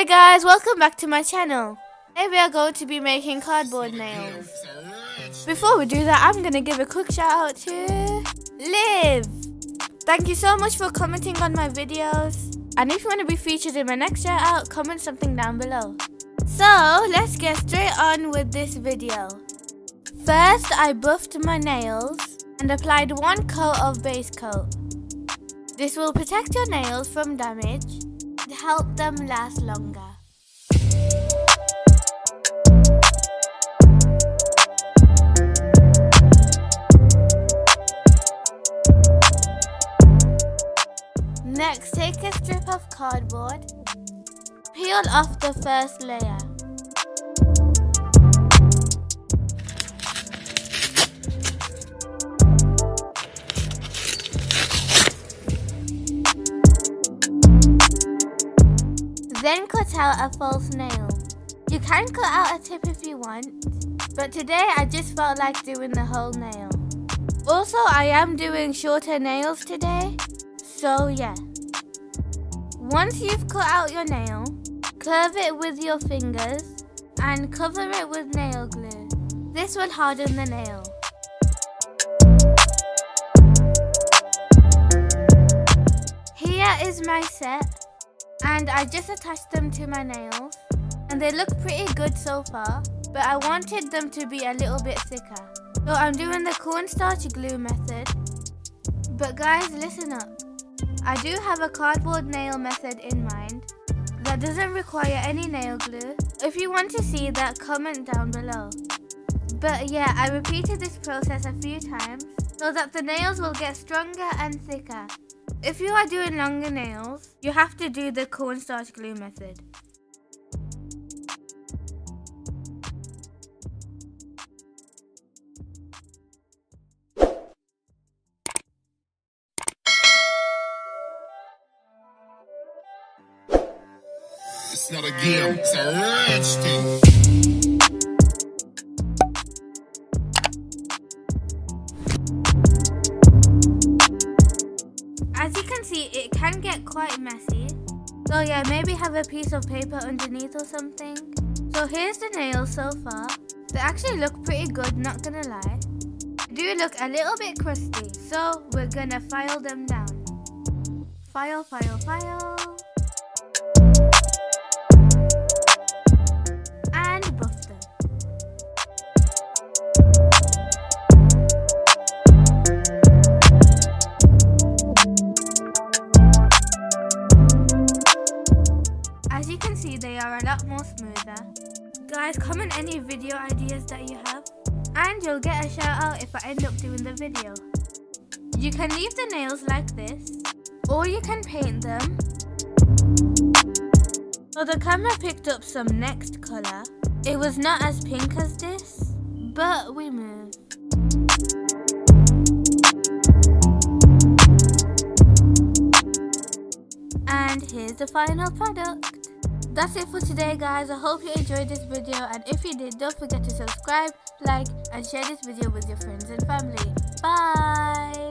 Hey guys, welcome back to my channel. Today we are going to be making cardboard nails. Before we do that, I'm going to give a quick shout out to Liv. Thank you so much for commenting on my videos. And if you want to be featured in my next shout out, comment something down below. So let's get straight on with this video. First, I buffed my nails and applied one coat of base coat. This will protect your nails from damage and help them last longer. Next, take a strip of cardboard, peel off the first layer. Then cut out a false nail. You can cut out a tip if you want, but today I just felt like doing the whole nail. Also, I am doing shorter nails today, so yeah. Once you've cut out your nail, curve it with your fingers and cover it with nail glue. This will harden the nail. Here is my set. And I just attached them to my nails, and they look pretty good so far, but I wanted them to be a little bit thicker. So I'm doing the cornstarch glue method. But guys, listen up. I do have a cardboard nail method in mind that doesn't require any nail glue. If you want to see that, comment down below. But yeah, I repeated this process a few times so that the nails will get stronger and thicker. If you are doing longer nails, you have to do the cornstarch glue method. It's not a game, it's a rich thing. As you can see, it can get quite messy. So yeah, maybe have a piece of paper underneath or something. So here's the nails so far. They actually look pretty good, not gonna lie. They do look a little bit crusty, so we're gonna file them down. File, file, file. And buff them. As you can see, they are a lot more smoother. Guys, comment any video ideas that you have, and you'll get a shout out if I end up doing the video. You can leave the nails like this, or you can paint them. So the camera picked up some next colour. It was not as pink as this, but we moved. And here's the final product. That's it for today, guys. I hope you enjoyed this video, and if you did, don't forget to subscribe, like and share this video with your friends and family. Bye!